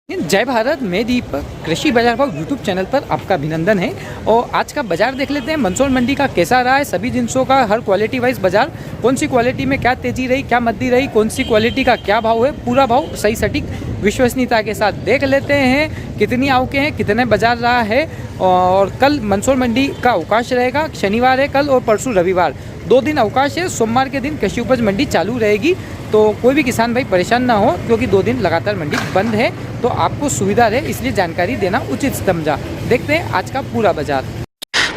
जय भारत, मैं दीपक। कृषि बाजार भाव यूट्यूब चैनल पर आपका अभिनंदन है। और आज का बाजार देख लेते हैं मंदसौर मंडी का कैसा रहा है। सभी जिनसों का हर क्वालिटी वाइज बाजार, कौन सी क्वालिटी में क्या तेजी रही, क्या मंदी रही, कौन सी क्वालिटी का क्या भाव है, पूरा भाव सही सटीक विश्वसनीयता के साथ देख लेते हैं। कितनी आवकें हैं, कितने बाजार रहा है। और कल मंदसौर मंडी का अवकाश रहेगा, शनिवार है कल और परसों रविवार, 2 दिन अवकाश है। सोमवार के दिन कृषि उपज मंडी चालू रहेगी, तो कोई भी किसान भाई परेशान ना हो, क्योंकि 2 दिन लगातार मंडी बंद है, तो आपको सुविधा रहे इसलिए जानकारी देना उचित समझा। देखते हैं आज का पूरा बाजार।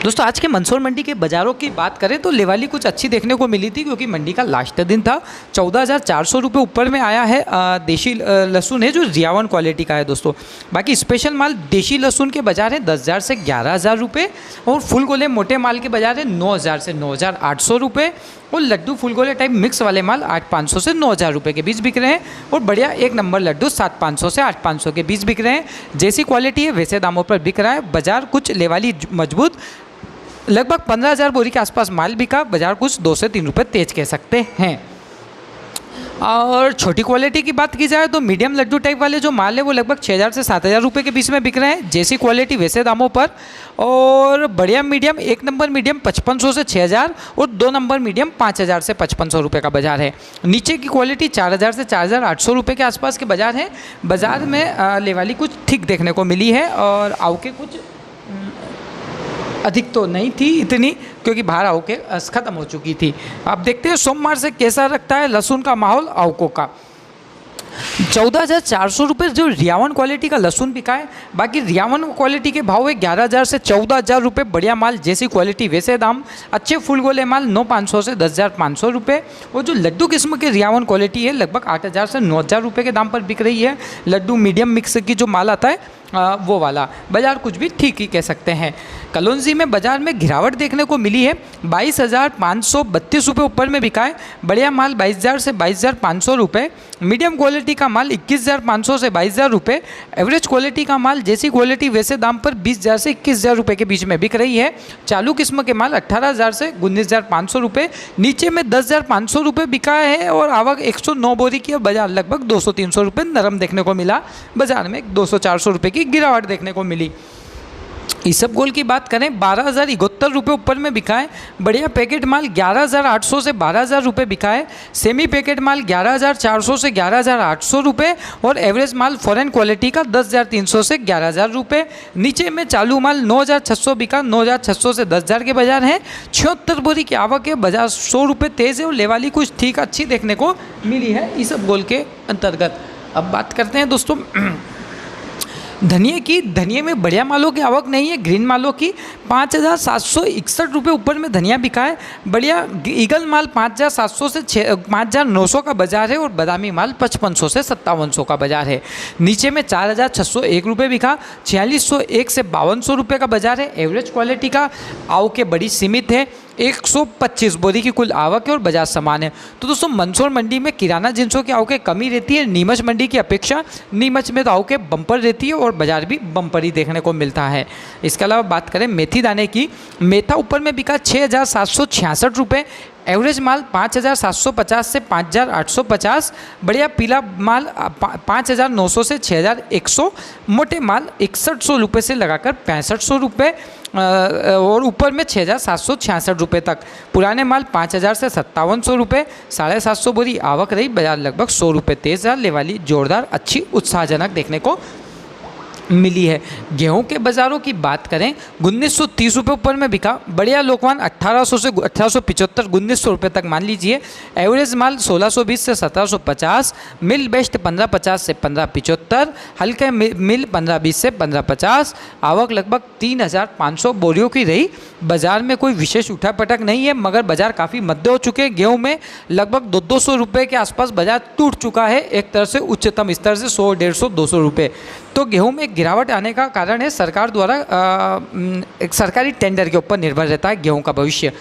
दोस्तों, आज के मंदसौर मंडी के बाज़ारों की बात करें तो लेवाली कुछ अच्छी देखने को मिली थी, क्योंकि मंडी का लास्ट दिन था। 14,400 रुपये ऊपर में आया है। देशी लहसुन है जो रियावन क्वालिटी का है दोस्तों। बाकी स्पेशल माल देशी लहसुन के बाजार है 10,000 से 11,000 रुपये, और फुल गोले मोटे माल के बाजार है 9,000 से 9,800 रुपये, और लड्डू फुल गोले टाइप मिक्स वाले माल 8,500 से 9,000 रुपये के बीच बिक रहे हैं। और बढ़िया एक नंबर लड्डू 7,500 से 8,500 के बीच बिक रहे हैं। जैसी क्वालिटी है वैसे दामों पर बिक रहा है बाजार। कुछ लेवाली मजबूत, लगभग 15,000 बोरी के आसपास माल बिका। बाजार कुछ 2 से 3 रुपये तेज कह सकते हैं। और छोटी क्वालिटी की बात की जाए तो मीडियम लड्डू टाइप वाले जो माल है वो लगभग 6,000 से 7,000 रुपये के बीच में बिक रहे हैं। जैसी क्वालिटी वैसे दामों पर। और बढ़िया मीडियम, एक नंबर मीडियम 5,500 से 6,000, और 2 नंबर मीडियम 5,000 से 5,500 रुपये का बाजार है। नीचे की क्वालिटी 4,000 से 4,800 रुपये के आसपास के बाजार हैं। बाजार में लेवाली कुछ ठीक देखने को मिली है, और आवके कुछ अधिक तो नहीं थी इतनी, क्योंकि बाहर आवके ख़त्म हो चुकी थी। आप देखते हैं सोमवार से कैसा रखता है लहसुन का माहौल आवकों का। 14,400 रुपये जो रियावन क्वालिटी का लहसुन बिका है। बाकी रियावन क्वालिटी के भाव है 11,000 से 14,000 रुपये। बढ़िया माल जैसी क्वालिटी वैसे दाम। अच्छे फुल गोले माल 9,500 से 10,500 रुपये। और जो लड्डू किस्म के रियावन क्वालिटी है लगभग 8,000 से 9,000 रुपये के दाम पर बिक रही है। लड्डू मीडियम मिक्स की जो माल आता है वो वाला बाजार कुछ भी ठीक ही कह सकते हैं। कलौंजी में बाजार में गिरावट देखने को मिली है। 22,532 रुपये ऊपर में बिका है। बढ़िया माल 22,000 से 22,500 रुपये। मीडियम क्वालिटी का माल 21,500 से 22,000 रुपये। एवरेज क्वालिटी का माल जैसी क्वालिटी वैसे दाम पर 20,000 से 21,000 रुपये के बीच में बिक रही है। चालू किस्म के माल 18,000 से 19,500 रुपये। नीचे में 10,500 रुपये बिका है। और आवक 109 बोरी की, बाजार लगभग 200-300 रुपये नरम देखने को मिला। बाजार में 200-400 रुपये की गिरावट देखने को मिली। इसबगोल की बात करें 12,071 रुपये ऊपर में बिका है। बढ़िया पैकेट माल 11,800 से 12,000 रुपये बिका है। सेमी पैकेट माल 11,400 से 11,800 रुपये, और एवरेज माल फॉरेन क्वालिटी का 10,300 से 11,000 रुपये। नीचे में चालू माल 9,600 बिका। 9,600 से 10,000 के बाजार हैं। 76 बोरी की आवक है। बाजार 100 रुपये तेज़ है, और लेवाली कुछ ठीक अच्छी देखने को मिली है इसबगोल के अंतर्गत। अब बात करते हैं दोस्तों धनिये की। धनिये में बढ़िया मालों की आवक नहीं है। ग्रीन मालों की 5,761 रुपये ऊपर में धनिया बिका है। बढ़िया ईगल माल 5,700 से 5,900 का बाजार है, और बादामी माल 5,500 से 5,700 का बाजार है। नीचे में 4,601 रुपये बिका। 4,601 से 5,200 रुपये का बाजार है। एवरेज क्वालिटी का आवक बड़ी सीमित है। 125 बोरी की कुल आवक है, और बाजार समान है। तो दोस्तों, मंदसौर मंडी में किराना जिनसों की आवकें कमी रहती है नीमच मंडी की अपेक्षा। नीमच में तो आवकें बम्पर रहती है, और बाजार भी बम्पर ही देखने को मिलता है। इसके अलावा बात करें मेथी दाने की। मेथा ऊपर में बिका 6,766 रुपये। एवरेज माल 5,750 से 5,850। बढ़िया पीला माल 5,900 से 6,100। मोटे माल 6,100 रुपये से लगाकर 6,500 रुपये, और ऊपर में 6,766 रुपये तक। पुराने माल 5,000 से 5,700 रुपये। 750 बोरी आवक रही। बाजार लगभग 100 रुपये तेज़ रहा। लेवाली जोरदार अच्छी उत्साहजनक देखने को मिली है। गेहूं के बाज़ारों की बात करें 1,930 रुपये ऊपर में बिका। बढ़िया लोकवान 1,800 से 1,875, 1,900 रुपये तक मान लीजिए। एवरेज माल 1,620 से 1,750। मिल बेस्ट 1550 से 1575। हल्के मिल 1520 से 1550। आवक लगभग 3,500 बोरियों की रही। बाजार में कोई विशेष उठापटक नहीं है, मगर बाजार काफ़ी मध्य हो चुके हैं। गेहूँ में लगभग 200 रुपये के आसपास बाजार टूट चुका है। एक तरह से उच्चतम स्तर से 100, 150, 200 रुपये। तो गेहूं में गिरावट आने का कारण है सरकार द्वारा एक सरकारी टेंडर के ऊपर निर्भर रहता है गेहूं का भविष्य।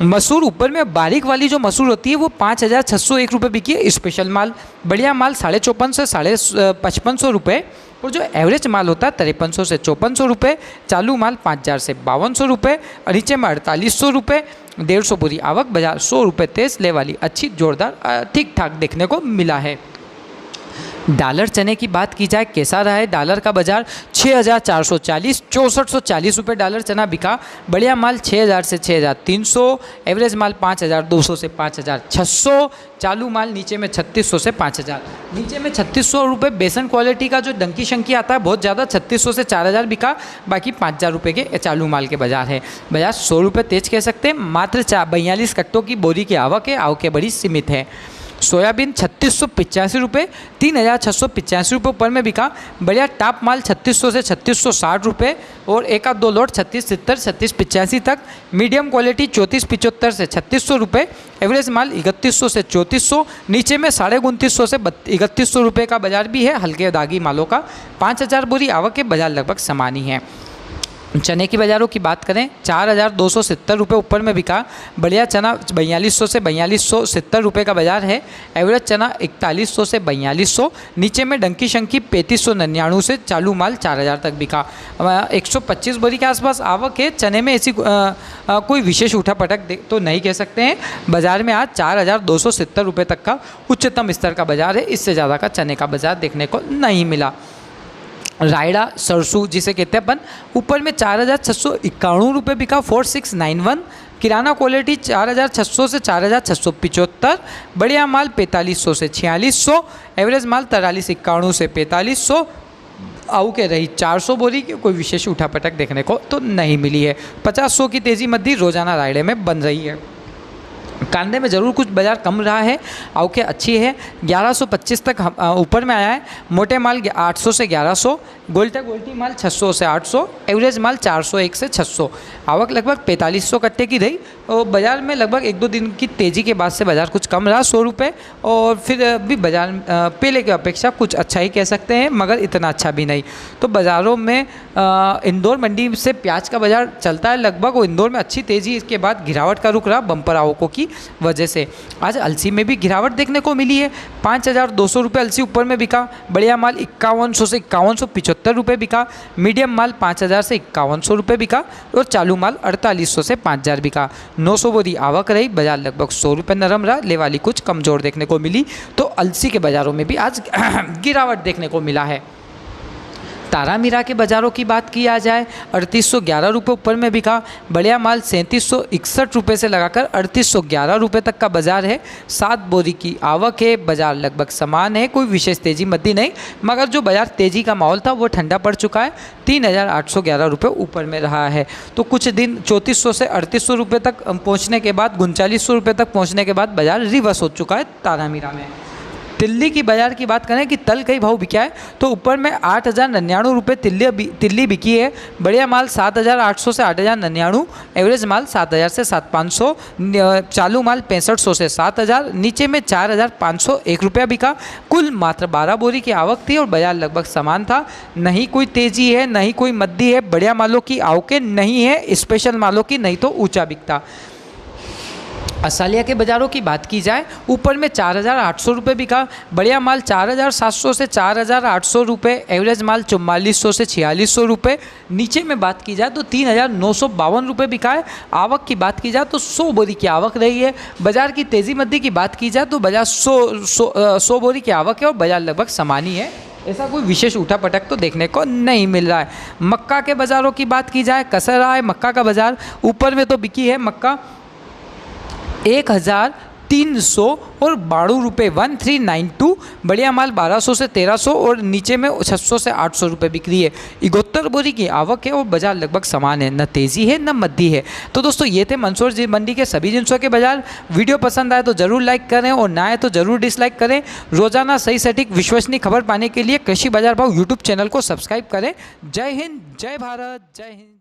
मसूर ऊपर में बारीक वाली जो मसूर होती है वो 5,601 रुपये बिकी है। स्पेशल माल बढ़िया माल 550 से 5,550 रुपये, और जो एवरेज माल होता है 5300 से 5,400 रुपये। चालू माल 5,000 से 5,200 रुपये, और नीचे में 4,800 रुपये। 150 बोरी आवक। बाजार 100 रुपये तेज़। लेवाली अच्छी जोरदार ठीक ठाक देखने को मिला है। डॉलर चने की बात की जाए कैसा रहा है डॉलर का बाजार 6,440 6440 रुपये डॉलर चना बिका। बढ़िया माल 6,000 से 6,300, एवरेज माल 5,200 से 5,600, चालू माल नीचे में 3,600 से 5,000। नीचे में 3,600 रुपये बेसन क्वालिटी का जो डंकी शंकी आता है बहुत ज़्यादा 3,600 से 4,000 बिका। बाकी 5,000 रुपये के चालू माल के बाजार है। बाजार 100 रुपये तेज कह सकते हैं। मात्र 42 कट्टों की बोरी की आवक है, आवक बड़ी सीमित है। सोयाबीन 3,685 रुपये 3,685 रुपये ऊपर में बिका। बढ़िया टॉप माल 3,600 से 3,660 रुपये और एक आध दो लोट 3670 3685 तक। मीडियम क्वालिटी 3475 से 3,600 रुपये, एवरेज माल 3100 से 3400, नीचे में 2,2900 से 3,100 रुपये का बाजार भी है हल्के दागी मालों का। 5,000 बोरी आवक के बाजार लगभग समान ही है। चने की बाज़ारों की बात करें 4,270 रुपये ऊपर में बिका। बढ़िया चना 4,200 से 4,270 रुपये का बाजार है। एवरेज चना 4,100 से 4,200, नीचे में डंकी शंकी 3,599 से चालू माल 4,000 तक बिका। 125 बोरी के आसपास आवक है। चने में ऐसी कोई विशेष उठापटक तो नहीं कह सकते हैं। बाज़ार में आज 4,270 रुपये तक का उच्चतम स्तर का बाज़ार है। इससे ज़्यादा का चने का बाज़ार देखने को नहीं मिला। रायड़ा सरसों जिसे कहते हैं अपन ऊपर में 4,691 रुपये बिका 4,691। किराना क्वालिटी 4,600 से 4,675। बढ़िया माल 4,500 से 4,600, एवरेज माल 4391 से 4,500। आऊ के रही 400 बोरी की कोई विशेष उठापटक देखने को तो नहीं मिली है। 50-100 की तेज़ी मध्य रोजाना रायड़े में बन रही है। कांदे में ज़रूर कुछ बाज़ार कम रहा है, आवके अच्छी है। 1,125 तक ऊपर में आया है। मोटे माल 800 से 1,100, गोल्टी माल 600 से 800, एवरेज माल 401 से 600। आवक लगभग 4,500 कट्टे की रही और बाज़ार में लगभग 1-2 दिन की तेज़ी के बाद से बाज़ार कुछ कम रहा 100 रुपये। और फिर भी बाज़ार पहले की अपेक्षा कुछ अच्छा ही कह सकते हैं, मगर इतना अच्छा भी नहीं। तो बाज़ारों में इंदौर मंडी से प्याज का बाज़ार चलता है लगभग, और इंदौर में अच्छी तेज़ी इसके बाद गिरावट का रुख रहा बम्पर आवकों की वजह से। आज अलसी में भी गिरावट देखने को मिली है। 5,200 रुपये अलसी ऊपर में बिका। बढ़िया माल 5,100 से 5,175 रुपये बिका। मीडियम माल 5,000 से 5,100 रुपये बिका और चालू माल 4,800 से 5,000 बिका। 900 बोरी आवक रही। बाजार लगभग 100 रुपये नरम रहा। लेवाली कुछ कमज़ोर देखने को मिली। तो अलसी के बाज़ारों में भी आज गिरावट देखने को मिला है। तारामीरा के बाज़ारों की बात की आ जाए 3,811 रुपये ऊपर में बिका। बढ़िया माल 3,761 रुपये से लगाकर 3,811 रुपये तक का बाज़ार है। 7 बोरी की आवक है। बाज़ार लगभग समान है, कोई विशेष तेज़ी मद्दी नहीं, मगर जो बाज़ार तेज़ी का माहौल था वो ठंडा पड़ चुका है। 3,811 रुपये ऊपर में रहा है। तो कुछ दिन 3,400 से 3,800 रुपये तक पहुँचने के बाद 3,900 रुपये तक पहुँचने के बाद बाज़ार रिवर्स हो चुका है तारामीरा में। तिल्ली की बाज़ार की बात करें कि तल कई भाव बिका है तो ऊपर में 8,099 रुपये तिल्ली बिकी है। बढ़िया माल 7,800 से 8,099, एवरेज माल 7,000 से 7,500, चालू माल 6,500 से 7,000, नीचे में 4,501 रुपया बिका। कुल मात्र 12 बोरी की आवक थी और बाजार लगभग समान था। नहीं कोई तेज़ी है, नहीं कोई मद्दी है। बढ़िया मालों की आवकें नहीं है, स्पेशल मालों की नहीं तो ऊँचा बिकता। असालिया के बाज़ारों की बात की जाए ऊपर में 4,800 रुपये बिका। बढ़िया माल 4,700 से 4,800 रुपये, एवरेज माल 4400 से 4600 रुपये। नीचे में बात की जाए तो 3,952 रुपये बिका है। आवक की बात की जाए तो 100 बोरी की आवक रही है। बाज़ार की तेज़ी मद्दी की बात की जाए तो बाजार 100 बोरी की आवक है और बाज़ार लगभग समान ही है। ऐसा कोई विशेष उठा पटक तो देखने को नहीं मिल रहा है। मक्का के बाज़ारों की बात की जाए कैसा रहा है मक्का का बाज़ार। ऊपर में तो बिकी है मक्का 1,300 और 92 रुपये 1,392। बढ़िया माल 1,200 से 1,300 और नीचे में 600 से 800 रुपये बिक्री है। 71 बोरी की आवक है और बाजार लगभग समान है, न तेज़ी है न मद्दी है। तो दोस्तों ये थे मंदसौर मंडी के सभी जिनसों के बाजार। वीडियो पसंद आए तो ज़रूर लाइक करें और ना आए तो ज़रूर डिसलाइक करें। रोज़ाना सही सटीक विश्वसनीय खबर पाने के लिए कृषि बाजार भाव यूट्यूब चैनल को सब्सक्राइब करें। जय हिंद, जय भारत, जय हिंद।